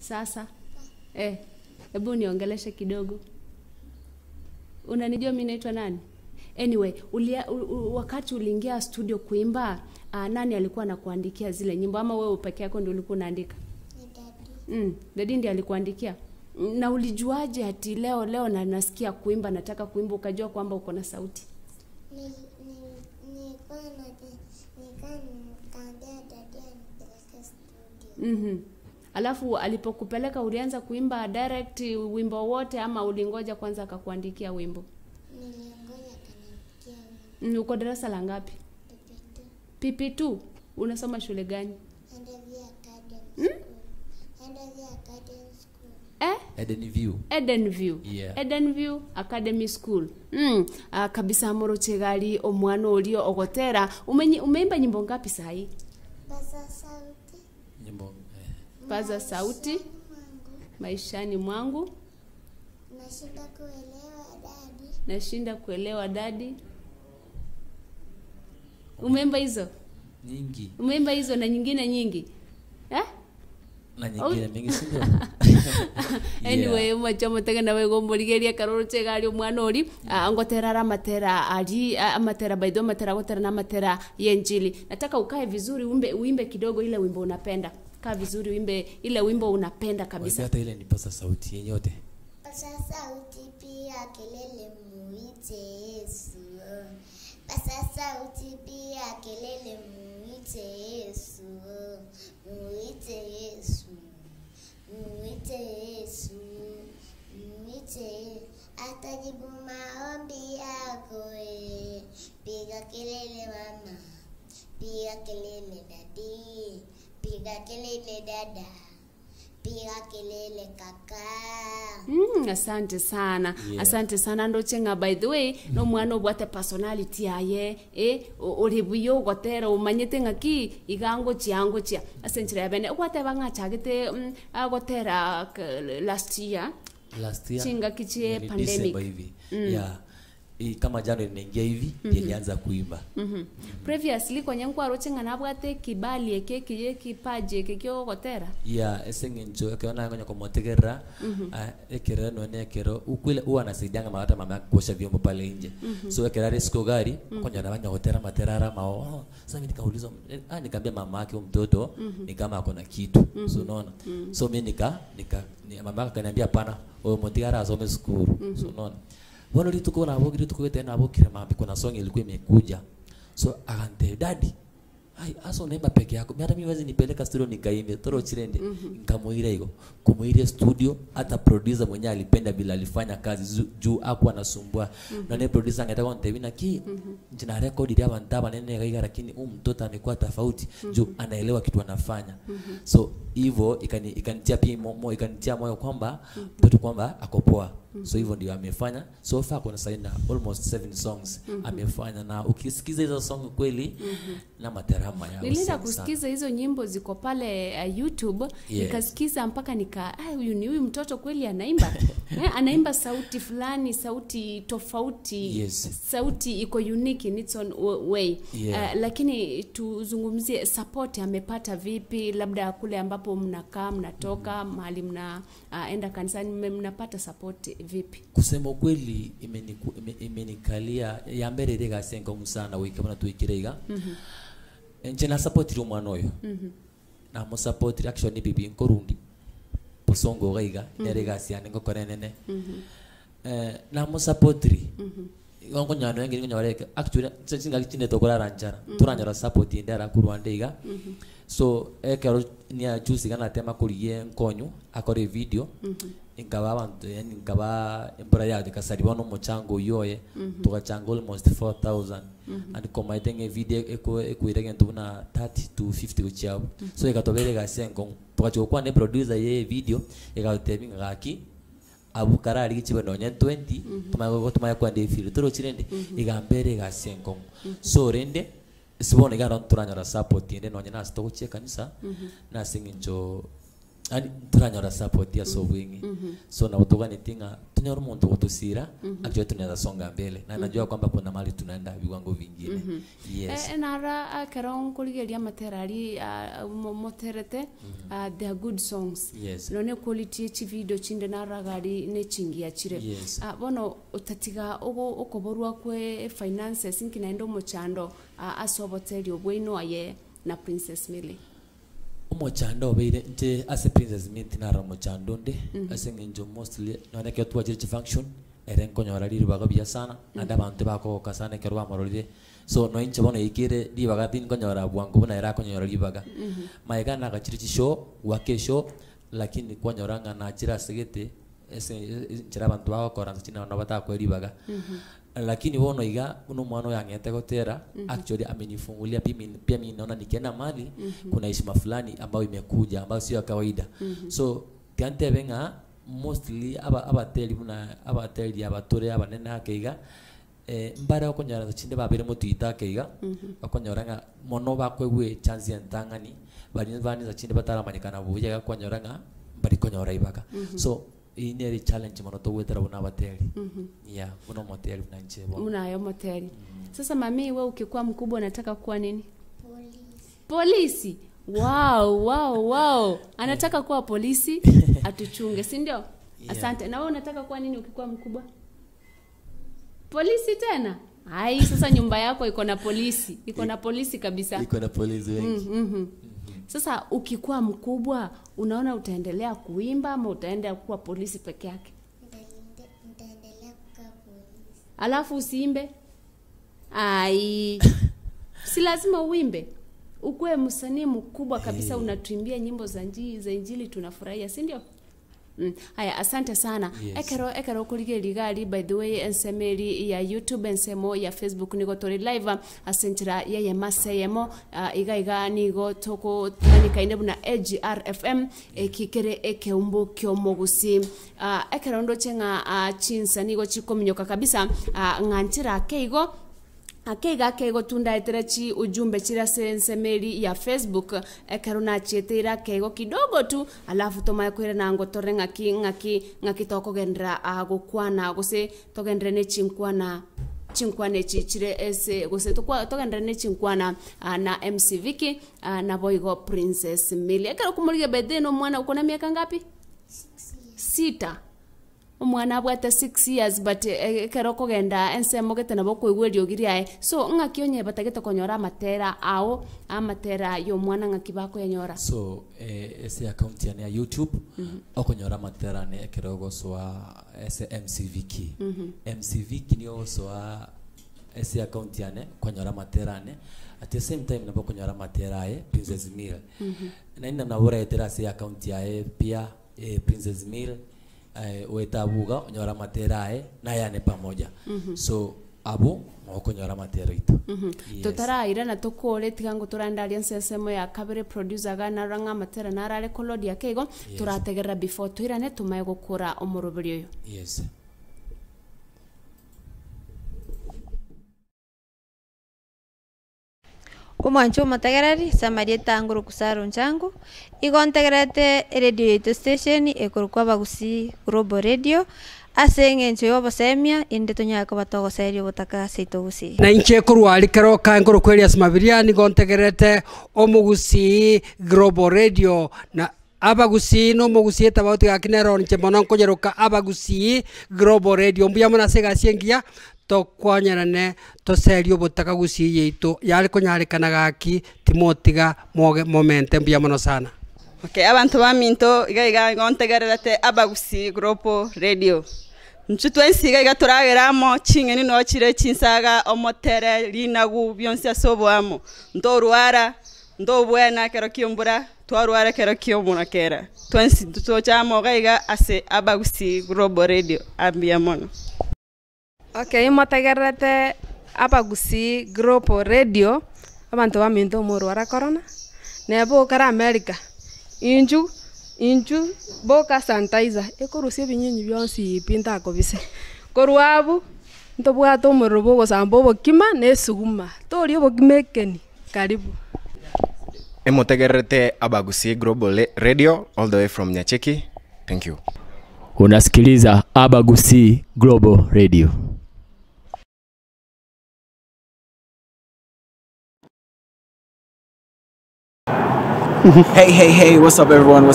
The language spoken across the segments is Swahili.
Sasa hebu niongeleshe kidogo. Unanijua mimi naitwa nani? Anyway, wakati uliingia studio kuimba, nani alikuwa anakuandikia zile nyimbo ama wewe peke yako ndio ulikuwa unaandika? Daddy. Daddy ndiye alikuandikia. Na ulijuaje ati leo na nasikia kuimba, nataka kuimba, ukajua kwamba uko na sauti? Alafu alipokupeleka ulianza kuimba direct wimbo wote ama ulingoja kwanza akakuandikia wimbo? Nilingoja akaniandikia. Uko darasa la ngapi? PP2. Unasoma shule gani? Edenview. Yeah. Edenview Academy School. Kabisa moro chegali omwana olio ogotera. Umeimba nyimbo ngapi sahi? Paza sauti. Nyimbo Paza sauti. Maishani mwangu. Nashinda kuelewa dadi. Umeimba hizo? Nyingi. Umeimba hizo na nyingine nyingi? Na nyingine mingi sindio? Anyway, machomo tega nawe gomborigeria karoro chegali omwana oli ngotera amatera ali amatera baido amatera gotera na amatera yenjili. Nataka ukae vizuri uimbe kidogo ile wimbo unapenda. Kaa vizuri uimbe ile wimbo unapenda kabisa. Hata ile ni paza sauti yenyote. Paza sauti pia kelele muite Yesu. Paza sauti pia kelele muite Yesu. Muite Yesu. Muite Yesu. Muite atajibu maombi yako. Piga kelele mama. Piga kelele dadi. Piga kelele dada. Piga kelele kaka. Asante sana. Yeah. Asante sana ndochenga by the way no mwana obwate personality yaye olibuyo gotera umanyete ngaki igango chiango chia asenchira yabene obwate banga chagete agotera last year chinga kichie pandemic yeah. Kama jana nimeingia hivi nilianza kuimba. Previously kwenye nkwaro chenga nabwate kibali eke kipaje kekyo gotera. Yeah, esengenjo kaona ngonya komotegera ekera no ne ekero ukwile uwa nasaidianga hata mama kuosha vyombo pale nje. So ekera risko gari konya nabanya gotera materara mao. Sasa mimi nikauliza nikamwambia mama yake mtoto ni kama akona kitu. So unaona. So mimi mama akaniambia pana wewe motigara asome skuru. So unaona. Wana lituko na abogi tuko tena abokira mambi kuna song ilikuwa imekuja. So akante daddy aso naimba peke yako. Hata mimi wezi nipeleka studio nikaimbe toro chirende nikamuira hiyo. Kumuira studio hata producer mwenyewe alipenda bila alifanya kazi juu hakuwa anasumbua. Na ne producer angetaka ontebina ki jina record ile abantaba nene gaiga lakini mtoto anakuwa tofauti juu anaelewa kitu anafanya. So hivyo ikanitia pia ikanitia moyo kwamba mtoto kwamba akopoa. So hivyo ndio amefanya. So far kuna saina almost 7 songs amefanya na ukisikiza hizo song kweli na materama yao. Nilienda kusikiza hizo nyimbo ziko pale YouTube, nikasikiza mpaka huyu mtoto kweli anaimba. Anaimba sauti fulani, sauti tofauti. Sauti iko unique in its own way. Lakini tuzungumzie support amepata vipi, labda kule ambapo mnakaa, mnatoka, mahali mnaenda kanisani mnapata support vipi? Kusema kweli imenikalia ya mbere rega sengo musana wikabona tuikirega. Nje na support ro mwana oyo. Na mo support actually bibi nkorundi. Posongo gaiga nerega siane ngokore nene. Na mo support ri. Ngongo nyano yengi ngonya wareka actually singa kitine tokora ranjara. Turanyara support indara kurwandeiga. So ekero ni juice kana tema kuriye nkonyu akore video. Ingaba abantu yani ingaba embora ya dekasariwa no mochango yoye tukachanga almost 4000 and koma itenge video ekuirege ntuna 30 to 50 kuchao. So ikatobere gasengo tukachukua ne producer ye video ikatebinga gaki abukarari kichibano nya 20 tumaya kwa ndefiri toro chirende igambere gasengo. So rende sibone gara turanyara support inde no nya na stoko che kanisa na singinjo ani turanyora support ya so wingi so na kutoka nitinga tunyora muntu kutusira actually tunaweza songa mbele na najua kwamba kuna mali tunaenda viwango vingine yes nara karon kuligeria materari moterete they are good songs yes none quality chi video chinde naragari ne chingia chire yes bono utatiga ukoborwa kwe finances nkinaendo mochando asoboteri obwino aye na Princess Millie Mochando beire nje as a Princess Millie na mochando nde as nginjo mostly none ke tu ajiri function eren konyora riri baga bia sana anda bantu bako kasane kerwa marolide so no inche bona ikire di baga tin konyora bwangu bona era konyora ribaga maiga na gachiri show wake show lakini konyora ngana chira segete ese chira bantu bako koranza china no bata ko ribaga lakini wono iga uno mwana yangete gotera actually amenifungulia pia mimi naona nikienda mali kuna heshima fulani ambayo imekuja ambayo sio kawaida so kante benga mostly abateli abatore abanene akeiga mbara okonyara chinde babere mutita akeiga okonyoranga mono bakwegwe chance entangani bani za chinde bataramanyikana buye gakonyoranga bari konyora ibaka so ini challenge mono to wetera bona abateli yeah mono moteli na nchebo muna yo moteli sasa mami wewe ukikuwa mkubwa unataka kuwa nini polisi wow anataka kuwa polisi atuchunge si ndio asante na wewe unataka kuwa nini ukikuwa mkubwa polisi tena hai sasa nyumba yako iko na polisi kabisa iko na polisi wengi sasa ukikuwa mkubwa unaona utaendelea kuimba ama utaenda kuwa polisi peke yake Nitaendelea kuwa polisi. Alafu usiimbe si lazima uimbe ukue msanii mkubwa kabisa unatuimbia nyimbo za injili tunafurahia si ndio haya asante sana ekero kuligeri gari by the way ensemeri ya YouTube ensemo ya Facebook nigo tori live asentira yeye maseyemo iga nigo toko tanika ine buna AGRFM kikere ekeumbu kyomogusi ekero ndo chenga chinsa nigo chikominyoka kabisa ngantira keigo akeiga kego tunda eterechi ujumbe chira sensemeri ya Facebook ekaruna chetera kego kidogo tu alafu toma kwira na ngotore ngaki toko gendra agukwana gose togendre ne chinkwane chichire ese gose togendre ne chinkwana na MC Vicky na boygo Princess Millie ekaro kumurige bedeno mwana uko na miaka ngapi 6 umwana abwate 6 years but kero kogenda ensemo gete nabo kwigwerio giriae so ngakionye batagete konyora matera ao amatera yo mwana ngakibako yanyora so ese account ya YouTube okonyora matera ne kerogo so ese MCVK ni also ese account ya ne konyora matera ne at the same time nabo konyora matera Princess Millie na ina nabora etera ese account ya pia Princess Millie wetabuga onyora materae na yane pamoja so abo okonyora matera ito totaraira na tokore tigango turandaria nsesemo ya kabere producer gana ranga matera narare kolodi yakego turategera before twirane tumaye gukura omurubiri uyu yes Kumwancho matagarari samarieta nguru kusaro nchangu igontegerete radio station ekorukwa bagusi Global Radio asenge ncho yobosemia inde tonyaka batogo serio botaka seitogusi na inche kurwali kero kanguru kweli asmabiria ni gontegerete omugusi Global Radio na abagusi no mugusi etabauti gakinero nche monon konyeruka abagusi Global Radio mbuya mona sega siengia tokwanyarane toserio botaka gusi yeito yali konyarekana gaki timotiga momente mbuya mono sana okay abantu baminto iga ngontegerete abagusi Global Radio ntutwensiga iga turageramo chingeni no chire chinsaga omotere linagu byonse asoboamo ndorwara ndobwena kero kiombura twarwara kero kiomuna kera twensi tutochamo gaiga ase abagusi Global Radio ambia mono okay matagerete abagusi Global Radio abantu baminto murwara corona nebo kara America inju boka sanitizer ekorusie binyinyi byonsi pinta kobise korwabu ntobwato murubo gosambo bokima nesuguma tori bokimekeni karibu Emotegerete Abagusi Global Radio all the way from Nyacheki. Thank you. Unasikiliza Abagusi Global Radio. Hey, what's up everyone?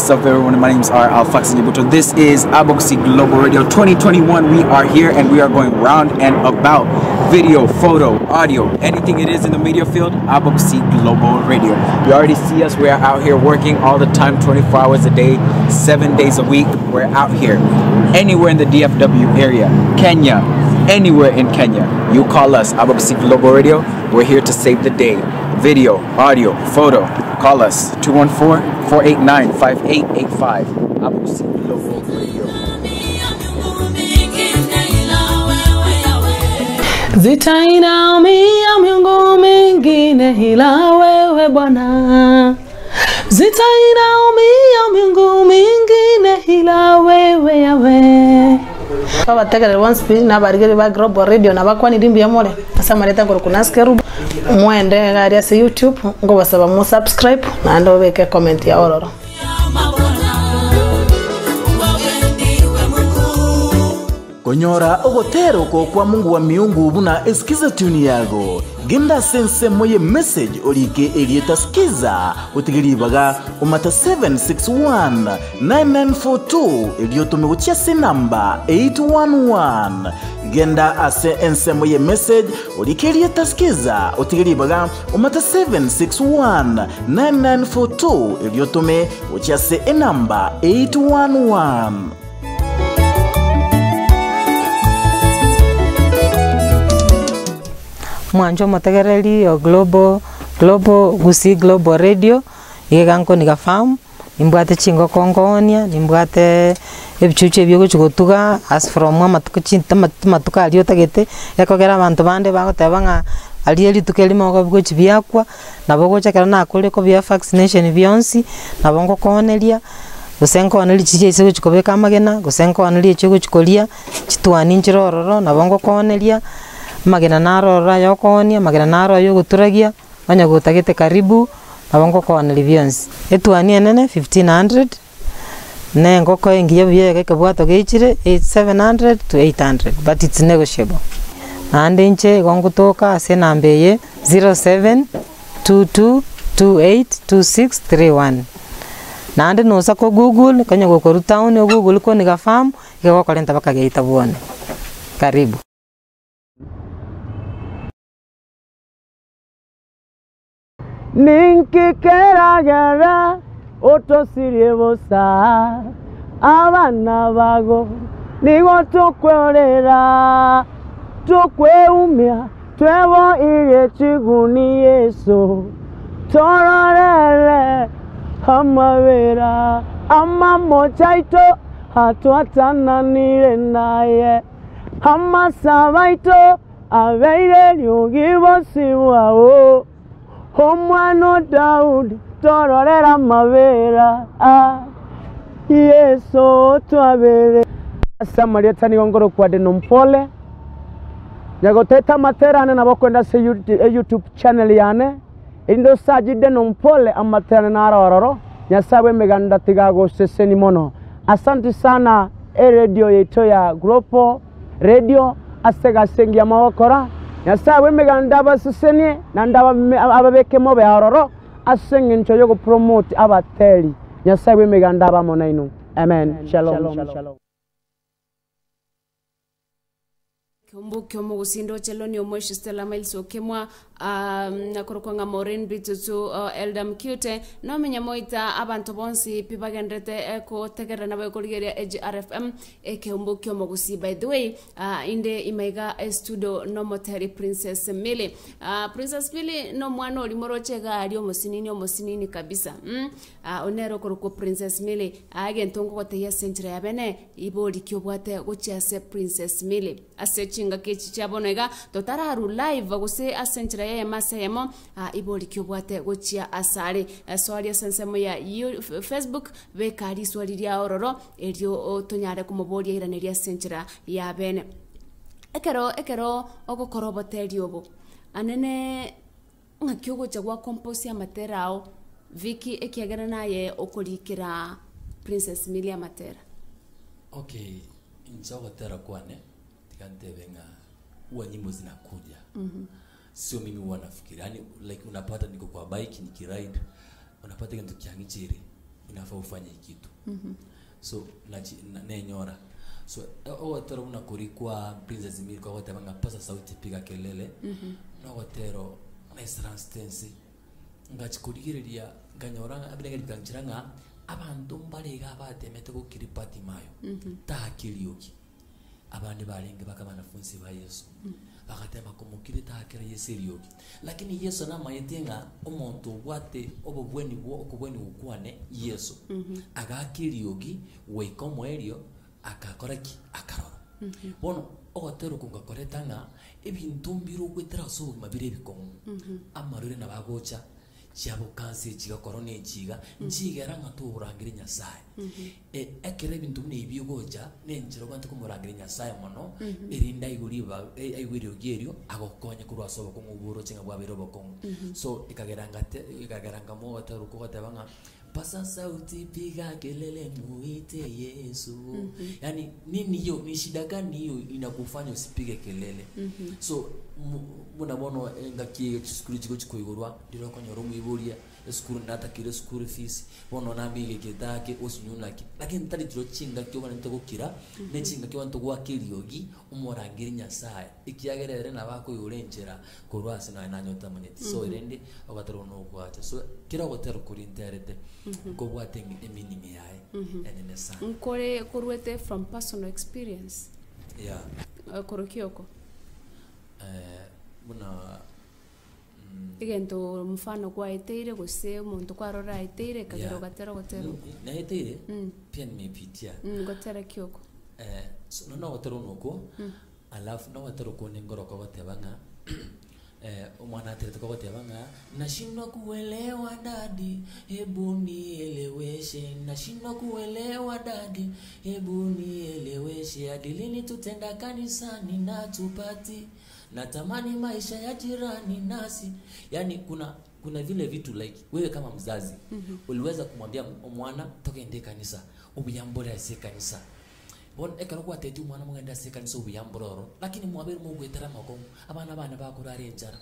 My name is Alfax Nyibuto. This is Abagusi Global Radio 2021. We are here and we are going round and about video, photo, audio, anything it is in the media field, Abagusi Global Radio. You already see us. We are out here working all the time, 24 hours a day, 7 days a week. We're out here anywhere in the DFW area, Kenya, anywhere in Kenya. You call us, Abagusi Global Radio. We're here to save the day. Video, audio, photo. Call us 214-489-5885. Abagusi Global Radio. Zitainamia miungu mingine ila wewe Bwana. Zitainamia miungu mingine ila wewe Yahweh. Kabategere one speed na barigere ba Global Radio na bakwani dimbi yamole asa mareta ngoro kunaskeru mwende ngari ya YouTube ngo basaba mu subscribe na ndo beke comment ya ororo. Konyora ogotero ko kwa Mungu wa miungu buna eskiza tuni yago genda sense moye message olike elieta skiza utigiri baga umata 761 9942 elioto megochia se namba 811 genda ase ense moye message olike elieta skiza utigiri baga umata 761 9942 elioto me ochia se namba 811. Mwanjo mategereri o Global Gusi Global Radio iganko nigafamu nimbwate chingo kongonia nimbwate ebichuche byo guchugutuga as from matuko chinta matuka aliyo tagete yakogera abantu bande bagoteba nga aliyeli tukelimo ko bwo chibyakwa nabo gochakera na kole ko bya vaccination byonsi nabongo konelia gusenko anali chiche ise chikobeka magena gusenko anali chigo chikolia chitwani njirororo nabongo konelia magena narora yokonia magena naro yo guturagia banya gutagete karibu abongo ko analivionsi etwani enene 1500 ne ngoko engiye biye ke bwato geichire 700 to 800 but it's negotiable ande nche gongutoka ase nambeye 0722282631 nande nosa ko Google kanya go town yo Google ko nigafamu ke ko kalenta bakageita bone karibu. Ninki keragera otosirie bosa abana bago nigo tukwerera tukweumia twebo ire chiguni Yesu tororere amavera amamochaito hatuatananire naye amasabaito aveire lyugibosiwao Omwano Daudi tororera mavera Yesu twabere Samaria tani ngoro kwa denompole Nyagoteta materane na bokwenda se YouTube channel yane Indo saji denompole amaterane na arororo Nyasawe meganda tigago seseni mono Asante sana radio yeto ya Global Radio Asega sengi ya mawakora Nyasawe meganda baseseni na ndaba ababeke mobe aroro asengi ncho yogo promote abateli Nyasawe meganda abamona inu amen shalom. Kyomo gusindo cheloni omweshi Stella Miles okemwa nakorokwanga Maureen Bitutu Elda Mcute no menya moita abantu bonsi pibagendrete ko tegera na bakoligeria EGRFM ekembo kyomo gusi. By the way inde imaiga studio no moteri Princess Millie Princess Millie no mwana olimorochega ali omosinini kabisa onero koroko Princess Millie agentongo kote ya century yabene iboli kyobwate gochiase Princess Millie asechinga kechi chabonega totararu live gose asenchira ya masemo iboli kyobwate gochia asare swali sensemo ya Facebook bekari swali lya ororo elio tonyare kumoboli iraneria senchira ya bene ekero ogokorobo teri obo anene ngakyogo chagwa compose ya materao Viki ekiagana naye okurikira Princess Milia Matera. Okay, inchawa tera kwane tikantebenga huwa nyimbo zinakuja. Sio mimi huwa nafikiri. Yani like unapata niko kwa bike nikiride, unapata kitu kiangichiri, unafaa ufanye kitu. So nenyora. So otero unakurikwa Princess Milia kwa wote banga pasa sauti piga kelele. Na otero na instance ngachikurikiria nganyora abirenge bikanchiranga abantu mbariga batemete gukiripati mayo takirioki abandi baringe bakabanafunzi ba Yesu bakatema kumukiri takira Yesu rioki lakini Yesu na mayetenga omuntu wate obobweni bwo okubweni ukwane Yesu agakirioki weikomo elio akakoraki akarora bono ogotero kungakoretanga ebintu mbiro gwetera so mabire bikomo amarure na bagocha cyabo kanse kiga korone kiga nchigera ngaturangire Nyasaye ekere bintu ne ibigoja nenjiro bantu kumurangire Nyasaye mono erinda iguriba aigwiro gerio agokonya kurwasoba ko nguburo cyenga bwabiro bokongo so ikageranga mo ataruko gotabanga pasa sauti piga kelele muite Yesu yani nini hiyo ni shida gani hiyo inakufanya usipige kelele so muna bono ngaki skuru chiko chikoigurwa ndiro konyoro muiburia skuru ndata kire skuru fees bono nambige kitake osunyunaki lakini tali tiro chinga kyo bana ntogukira ne chinga kyo bantu gwakiriogi umorangire Nyasaye ikiagerere na bako yurenjera kurwasi na nanyota maneti so irende ogatero no kwacha so kira gotero kurinterete ko bwatengi eminimi yae enene sana nkore kurwete from personal experience korokioko muna igento mfano kwa eteire gose umuntu kwarora eteire kagero gatero gotero na eteire pia nimepitia gotera kioko so no gotero nuko alafu no gotero ko ningoro ko gotebanga umwana aterete ko gotebanga nashindwa kuelewa dadi hebu nieleweshe nashindwa kuelewa dadi hebu nieleweshe adilini tutenda kanisani na tupati natamani maisha ya jirani nasi yani kuna vile vitu like wewe kama mzazi uliweza kumwambia mwana toka ende kanisa ubiyambora ase kanisa bon ekaro kwa tetu mwana mugenda ase kanisa ubiyambororo lakini mwabere mu gwetera mako abana bakurare njara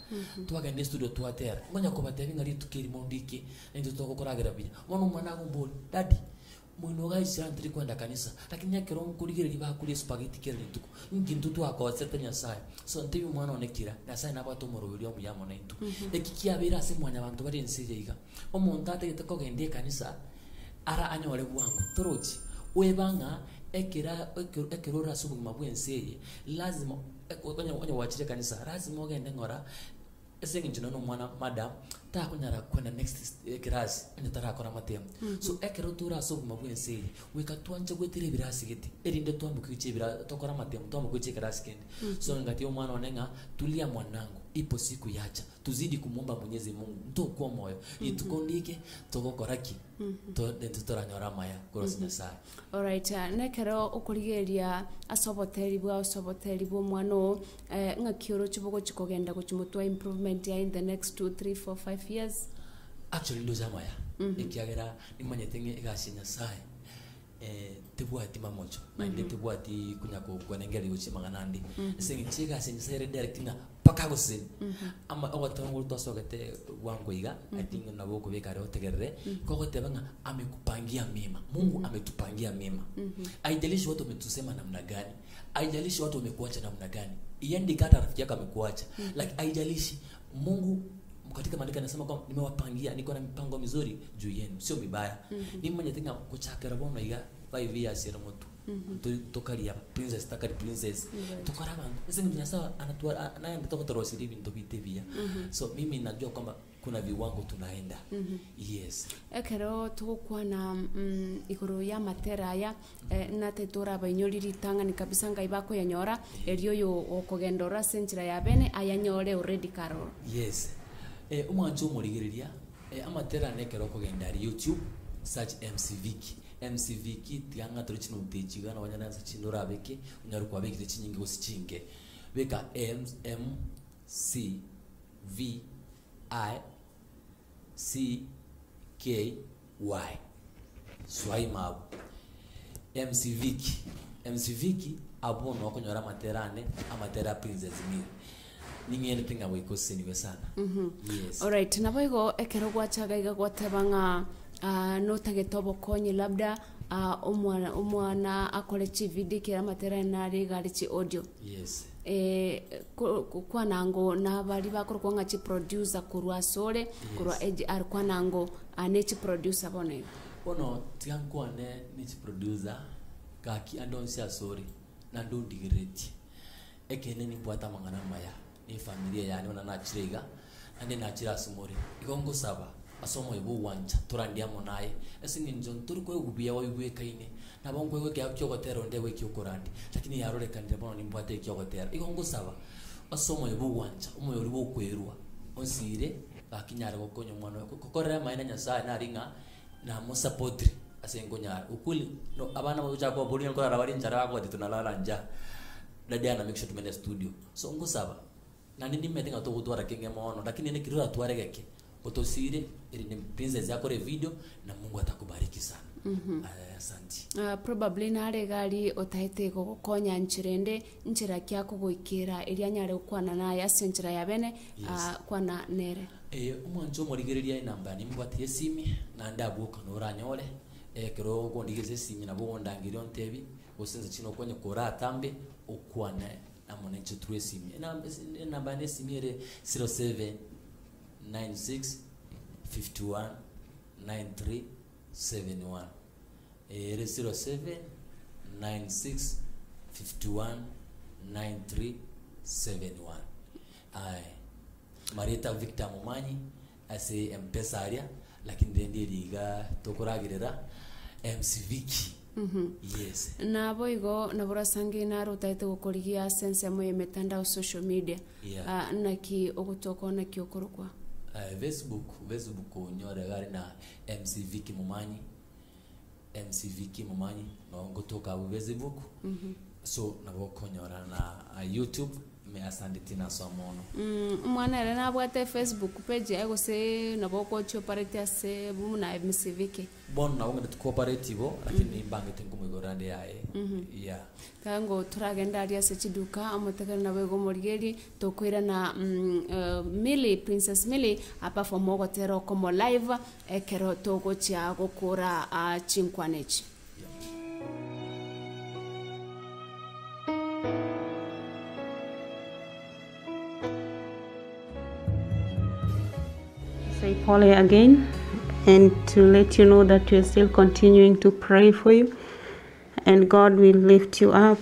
twagende studio twatera ngonya ko batevinga ritukiri mondiki ndo tokokoragera binya mwana ngumbo daddy mwino gaisha ndiri kwenda kanisa lakini yakero nkurigire libakuri spaghetti kere nituko ngintu tu akoseta Nyasaye so ntibi mwana onekira Nyasaye nabato murubiri omuyamo naintu ekikiabira ase mwanya abantu bari nsijeiga omuntu ategete ko gende kanisa ara anyore bwangu torochi webanga ekirora subugima bwenseye lazima onya wachire kanisa lazima ogende ngora esengi njino mwana madam ta kunyara kwenda next class nditara akora matemo so ekero tura so mabwense weka twanje gwetire birasi giti erinde twambuka ichibira tokora matemo twambuka ichi class kendi so ngati yo mwana onenga tulia mwanangu ipo siku yacha tuzidi kumomba Mwenyezi Mungu ntoko moyo itukondike togokoraki to dentutora nyora maya kurosi Nyasaye alright nekero okurigeria asoboteri bwa mwano ngakioro chibogo chikogenda kuchimutwa improvement ya in the next 2 3 4 5 years actually lo zamaya ekiagera nimanyetenge igasi Nyasaye tebwati mamocho mande tebwati kunyako kwenengeri uchi maganandi sengi chiga senyisere directinga paka gose ama ogatongo tosogete wango iga I think na boko bekare otegerere koko tebanga amekupangia mema Mungu ametupangia mema haijalishi watu wametusema namna gani haijalishi watu wamekuacha namna gani iende kata rafiki yako amekuacha like haijalishi Mungu katika maandiko yanasema kwamba nimewapangia niko na mipango mizuri juu yenu sio mibaya ni mmoja tenga kuchakera bono iga 5 years era moto tokaria princess takari princess tokaraba sasa ndio sawa anatua naye ndatoka torosiri bintu bitebia so mimi najua kwamba kuna viwango tunaenda yes ekero tukwa na igoro ya matera ya na tetora banyoliri tanga ni kabisa ngaibako yanyora erio yo okogendora senjira ya bene ayanyore already karo yes umwanjo murigiriria amatera nekero kugenda YouTube search MC Viki tianga turichino utejiga na wanyana sa chindora beke unyarukwa beke chinyingi osichinge beka MC V I C Swaima MC Vicky abo no kunyora materane amatera Princess Miri ningene pinga wiko seniwe sana. Yes. Alright, naboigo ekero gwachaga igagwatebanga no tagetobo konye labda umwana akole chividi kira materane nari gali chi audio. Yes. Kwa nango na bali bakorwa nga chi producer kurwa sole kurwa AGR kwa nango anechi producer bone. Ono tiankwane ni chi producer kaki andonsia sorry na ndo digireti ekene ni bwata mangana maya ni familia yani wana nachirega ande nachira sumori igongo saba asomo ibu wanja turandia monaye esingi njon turi kwe gubiya wa ibu kaine na bongo kwe kya cyogotero ndewe cyokorandi lakini yarore kandi bono ni bwata cyogotero igongo saba asomo ibu wanja umoyo uri bokwerwa osire bakinyara gokonyo mwana kokorera maina nyasaye na ringa na musapotri asengo nyara ukuli no abana bacha kwa boli ngo arabari njara kwa tunalala nja dadi ana make sure tumene studio so ngo saba na nini metinga to gutwara kenge mono lakini ni kirura twaregeke utosire ili ni princess yako re video na Mungu atakubariki sana. Asante. Probably na regali otahite gokonya nchirende nchira kyako goikira ili nyare kwana na ya senchira ya bene kwana nere. Umwanjo murigereria inamba ni mbwati simi na ndabuka noranyole kero gondigeze simi na bondangiro ntebi osenza chino kwenye kora atambe okwane amone chitwe simi namba ne simi ere 07 96 51 93 71 ere 07 96 51 93 71 Marita Victor Mumanyi ase empesaria lakini ndiye liga tokuragirira MC Vicky. Yes. Na boigo na borasangi na rotaite gukorigia sense moye metandao social media. Naki ogutoko na kiokorokwa. Facebook nyore gari na MC Vicky Mumanyi. MC Vicky Mumanyi no ngotoka Facebook. So na bokonyora na YouTube me asanditi na somono. Mwana era na bwate Facebook page ayo se na boko cooperative se bumu na MC Vicky. Bon na wonga cooperative lakini mbange tengo mwigorande yae. Yeah. Kango turagenda ali ase chiduka amotekana na wego morigeri tokwira na Millie Princess Millie apa fomo gotero como live ekero togo cha gokora chinkwanechi. Say Polly again, and to let you know that we are still continuing to pray for you and God will lift you up.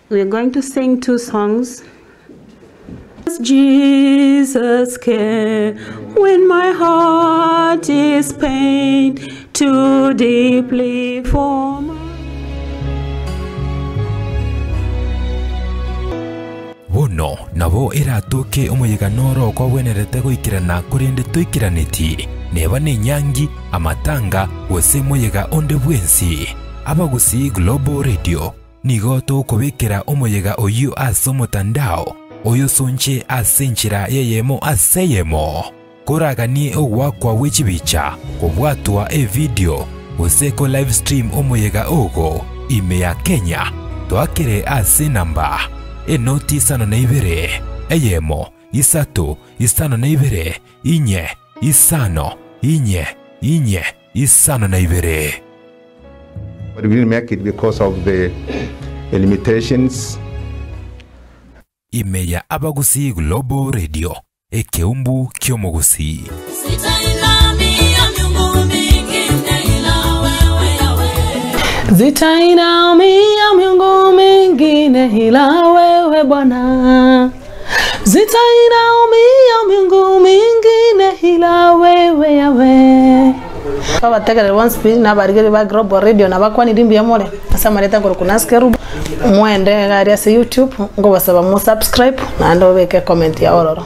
We are going to sing 2 songs. Jesus came when my heart is pained too deeply for my bono nabo iratuke umuyiganoro kwa wenerete guikirana kurinde tuikiraniti neba ne nyangi amatanga wose muyiga onde bwensi Abagusi Global Radio nigo tukubikira umuyiga oyu asomutandao oyo sonche asenchira yeyemo aseyemo kuragani ogwakwa wichibicha kubwatwa video useko live stream umuyiga ogo ime ya Kenya twakire ase namba enoti sano na ibere eyemo isato isano na ibere inye isano inye isano na ibere. But we didn't make it because of the limitations. Ime ya Abagusi Global Radio ekeumbu kyomogusi. Zitainami ya miungu mingine ila wewe Bwana. Zitainami ya miungu mingine ila wewe Yawe. Baba tegere one speech na barigere ba Global Radio na bakwani rimbi ya mole. Asa mareta ngoro kunaskeru mwende gari ya YouTube ngo basaba mu subscribe na ndo beke comment ya ororo.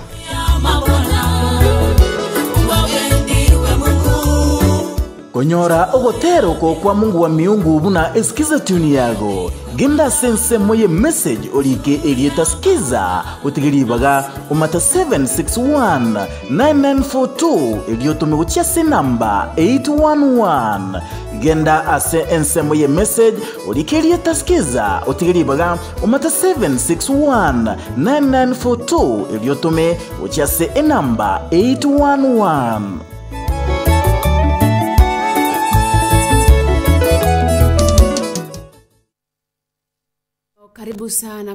konyora ogotero ko kwa Mungu wa miungu buna eskiza tuni yago ginda sense moye message olike elieta skiza utigiribaga umata 761 9942 eliotume uchiase namba 811 genda ase ense moye message olike elieta skiza utigiribaga umata 761 9942 eliotume uchiase enamba 811.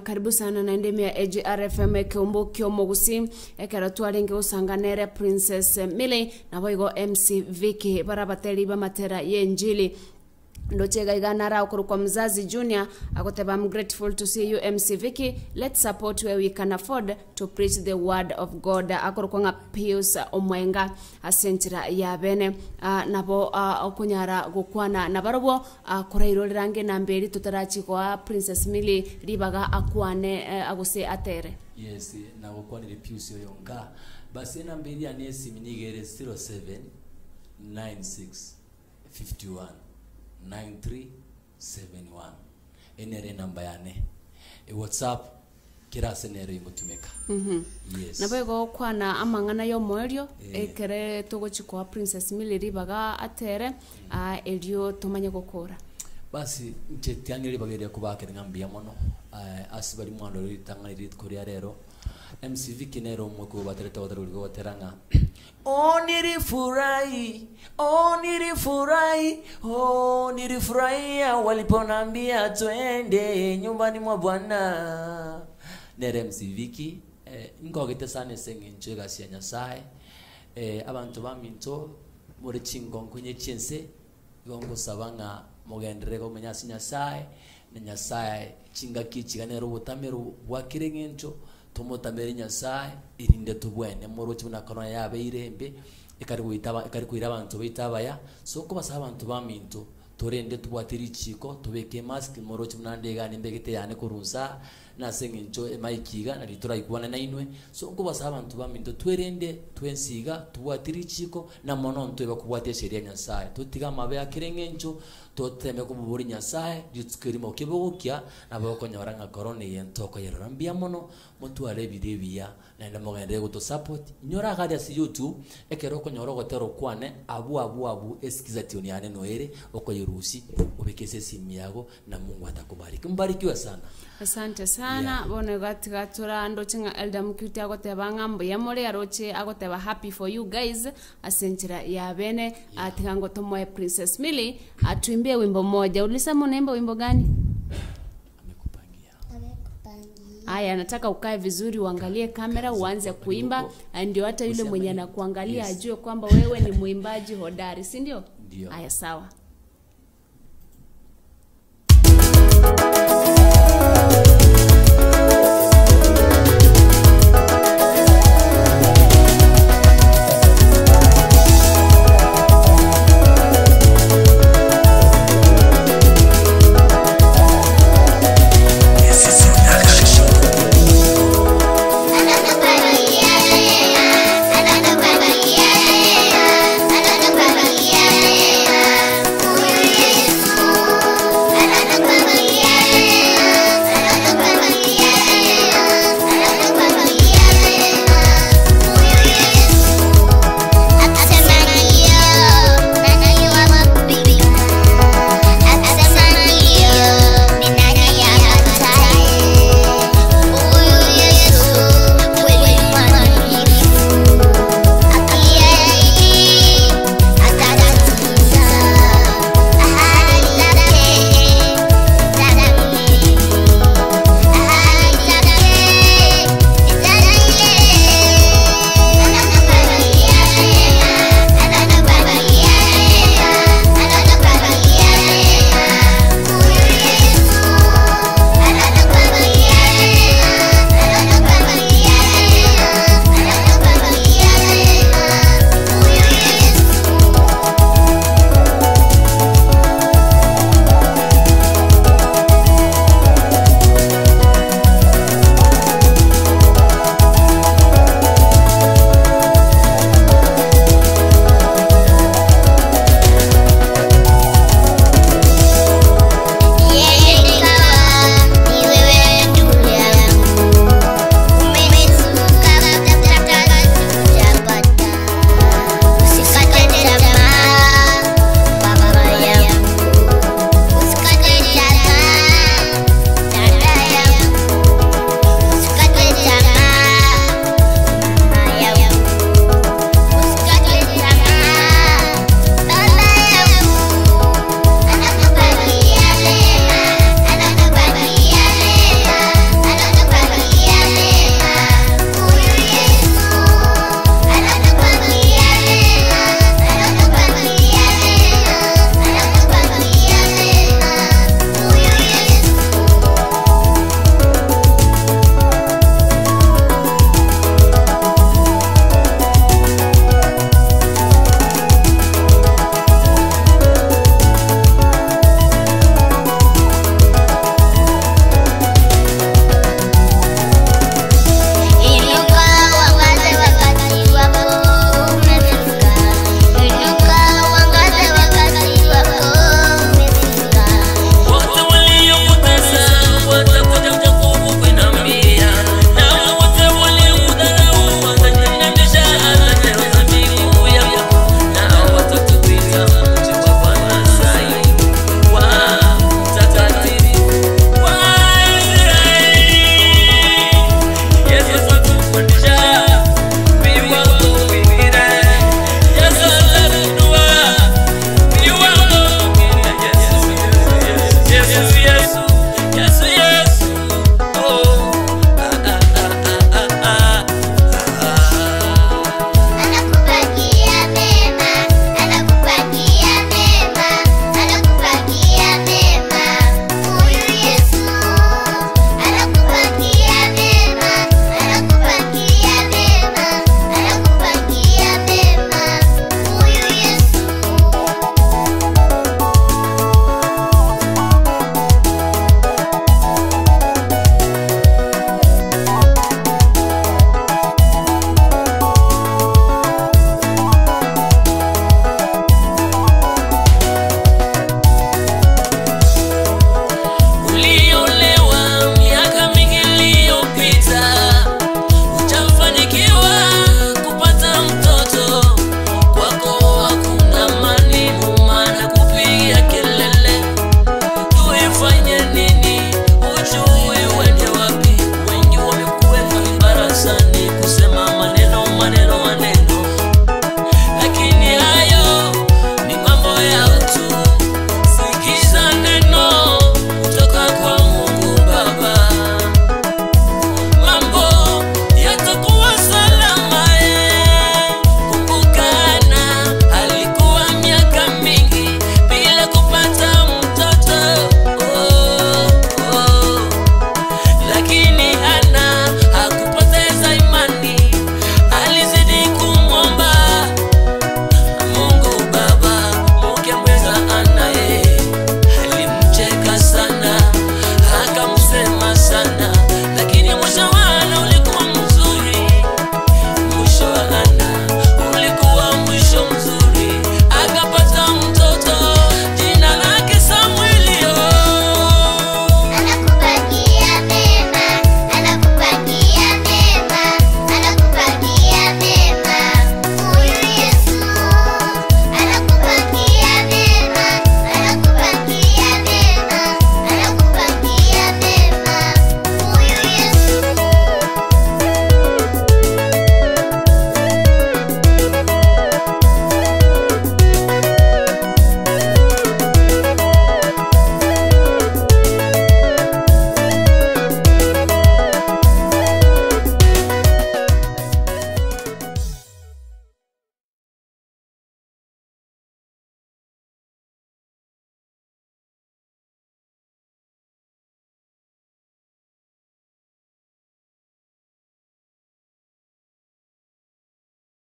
Karibu sana na ndemi ya AGRFM Kiumbukio Mugusi ekera twarenge usanganere Princess Millie na boigo MC Vicky barabateri bamatera yenjili ndochega iganara okuru kwa mzazi Junior akoteba I'm grateful to see you MC Vicky, let's support where we can afford to preach the word of God. Akuru kwa Pius Omwenga asentira ya bene nabo okunyara gukwana nabarobo kurairo range na mberi tutarachi kwa Princess Millie ribaga akwane aguse atere. Yes, na gukwana ni Pius Oyonga basi na mberi anesi minigere 07 96 51 9371 enere namba yane WhatsApp kira senere imutumeka. Yes. Nabego kwana amangana yo moerio ekere togochiko Princess Millie ribaga atere elio tomanye gukora. Basi nchetiangiri bageria kubaka ngambia mono asibali mwando ritanga rit korea rero MCV kinero mweko batereta wadaruligo wateranga nilifurahi waliponambia twende nyumbani mwa Bwana nere MCV ngogete sana senge nchega sia Nyasaye abantu baminto muri chingongo kwenye chense gongo sabanga mugendere ko menya Nyasaye na Nyasaye chinga kichiganero butamero bwakirengencho tomotamere Nyasaye irinde tubwene muruki bunakona yabe irembe ikari kuira abantu bitabaya so ko basaba abantu baminto torende tubwatiri chiko tubeke mask muruki bunandega nimbegete yane kuruza nasenge ncho emaikiga na litura ikwana na inwe so ko basaba abantu baminto twerende twensiga tubwatiri chiko na mononto bakubwate sheria Nyasaye tutiga mabe akirengencho toteme kuburi Nyasaye ditskirimo kebokia naboko nyoranga korone yentoko yerambia mono mutu arebidebia na ndamogende go to support nyora gadi asi YouTube ekero ko nyoro gotero kwane abu eskiza tioni ane noere oko yerusi ubekese simu yago na Mungu atakubariki. Mbarikiwe sana. Asante sana bone gatura ndo chinga elda mkuti agoteba ngambo yamore aroche agoteba happy for you guys asentira ya bene atikango tomoe Princess Millie atuimbie wimbo moja. Ulisema unaimba wimbo gani? Amekupangia. Aya, nataka ukae vizuri uangalie kamera uanze kuimba ndio hata yule mwenye anakuangalia ajue kwamba wewe ni muimbaji hodari, si ndio? Aya, sawa. Another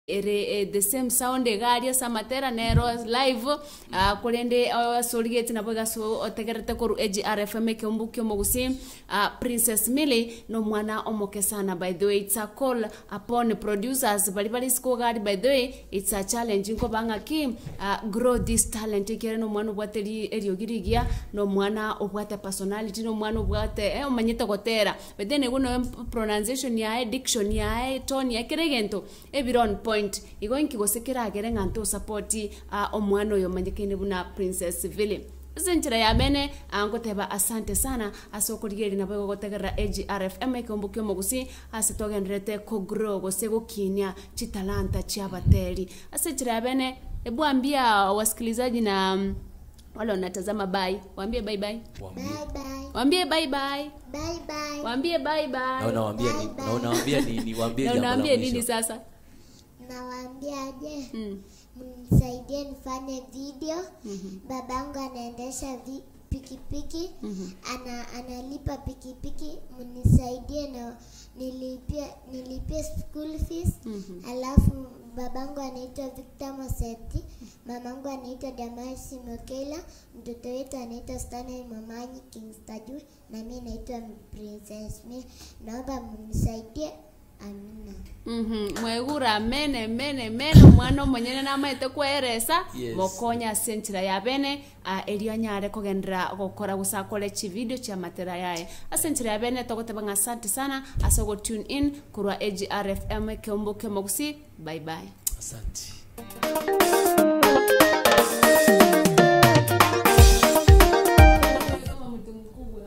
the same sound egaria samatera nero live kurende sorigeti na boga so otegerete koru AGRFM keumbuki omugusi Princess Millie no mwana omoke sana. By the way, it's a call upon producers bali sko gari. By the way, it's a challenge nko banga ki grow this talent ikere no mwana obwateri eriogirigia no mwana obwate personality no mwana obwate omanyete gotera. But then eguno pronunciation ya diction ya tone ya kiregento ebiron point igoin kigosekera agere nganto support omwana oyo manyekene buna Princess Ville. Zenchira ya bene angoteba asante sana asokurigeri na bego gotegera AGRFM keombuke omugusi asitogenderete ko grow gosego kinya chitalanta chiabateri. Asenchira ya bene ebu ambia wasikilizaji na wale wanatazama bye. Waambie bye bye. Waambie bye bye. Bye bye. Waambie bye bye. Na unawaambia nini? Waambie jambo la unawaambia mwisho. nini sasa? Nawaambia aje? Mnisaidie nifanye video. Babangu anaendesha pikipiki. Analipa pikipiki. Mnisaidie na nilipie school fees. Alafu babangu anaitwa Victor Moseti, mamangu anaitwa Damasi Mokela, mtoto wetu anaitwa Stanley Mamanyi Kingstaju, na mimi naitwa Princess Millie. Naomba mnisaidie. Amina. Mwegura mene mwana mwenyene na maite kweresa mokonya senchira ya bene elio nyare kogendra gukora gusakole chi video cha matera yae asenchira ya bene togotebanga asante sana asogo tune in kurwa AGRFM keomboke mogusi. Bye bye. Asante. Kama mtu mkubwa.